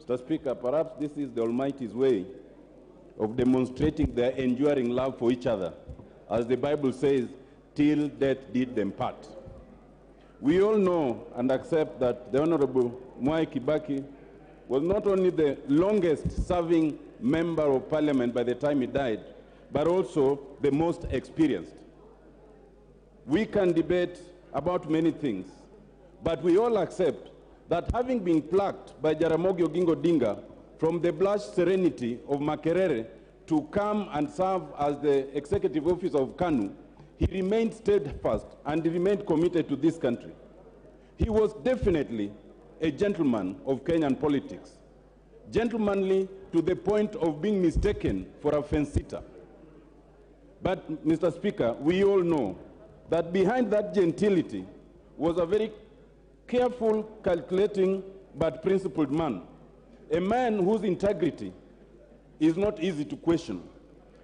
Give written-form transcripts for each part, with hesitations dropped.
Mr. Speaker, perhaps this is the Almighty's way of demonstrating their enduring love for each other, as the Bible says, till death did them part. We all know and accept that the Honorable Mwai Kibaki was not only the longest-serving member of Parliament by the time he died, but also the most experienced. We can debate about many things, but we all accept that having been plucked by Jaramogi Oginga Odinga from the blushed serenity of Makerere to come and serve as the executive officer of KANU, he remained steadfast and remained committed to this country. He was definitely a gentleman of Kenyan politics, gentlemanly to the point of being mistaken for a fence-sitter. But, Mr. Speaker, we all know that behind that gentility was a very careful, calculating, but principled man, a man whose integrity is not easy to question,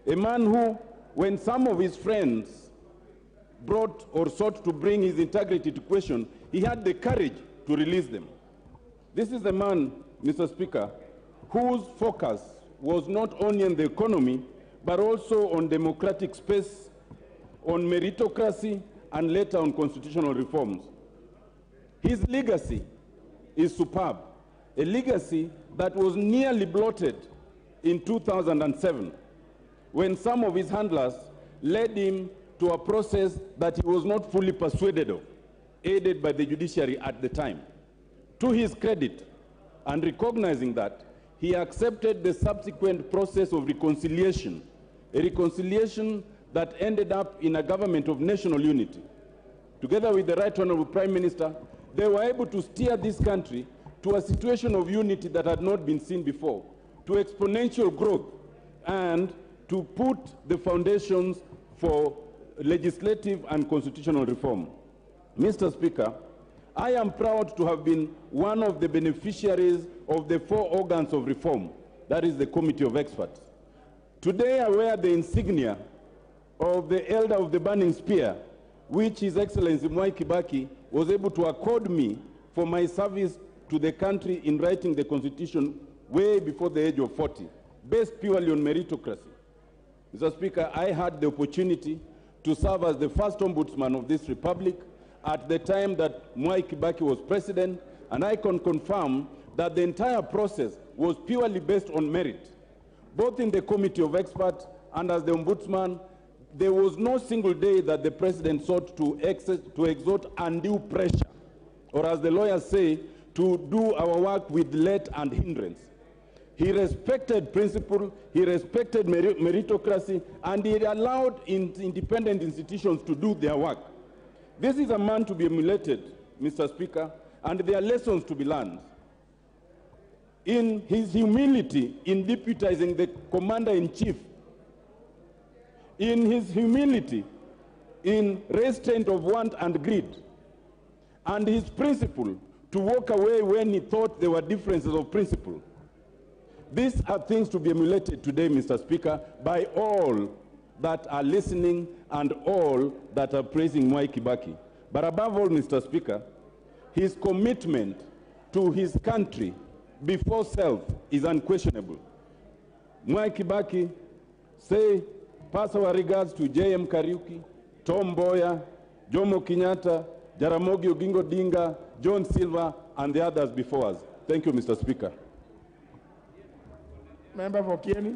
a man who, when some of his friends brought or sought to bring his integrity to question, he had the courage to release them. This is a man, Mr. Speaker, whose focus was not only on the economy, but also on democratic space, on meritocracy, and later on constitutional reforms. His legacy is superb, a legacy that was nearly blotted in 2007, when some of his handlers led him to a process that he was not fully persuaded of, aided by the judiciary at the time. To his credit, and recognizing that, he accepted the subsequent process of reconciliation, a reconciliation that ended up in a government of national unity. Together with the Right Honorable Prime Minister, they were able to steer this country to a situation of unity that had not been seen before, to exponential growth, and to put the foundations for legislative and constitutional reform. Mr. Speaker, I am proud to have been one of the beneficiaries of the 4 organs of reform, that is the Committee of Experts. Today I wear the insignia of the Elder of the Burning Spear, which His Excellency Mwai Kibaki was able to accord me for my service to the country in writing the Constitution way before the age of 40, based purely on meritocracy. Mr. Speaker, I had the opportunity to serve as the first ombudsman of this republic at the time that Mwai Kibaki was president, and I can confirm that the entire process was purely based on merit. Both in the Committee of Experts and as the ombudsman, there was no single day that the president sought to exert undue pressure, or as the lawyers say, to do our work with let and hindrance. He respected principle, he respected meritocracy, and he allowed independent institutions to do their work. This is a man to be emulated, Mr. Speaker, and there are lessons to be learned. In his humility in deputizing the commander-in-chief, in his humility in restraint of want and greed, and his principle to walk away when he thought there were differences of principle. These are things to be emulated today, Mr. Speaker, by all that are listening and all that are praising Mwai Kibaki. But above all, Mr. Speaker, his commitment to his country before self is unquestionable. Mwai Kibaki, pass our regards to J.M. Kariuki, Tom Mboya, Jomo Kenyatta, Jaramogi Oginga Odinga, John Silva, and the others before us. Thank you, Mr. Speaker. Member for Kieni.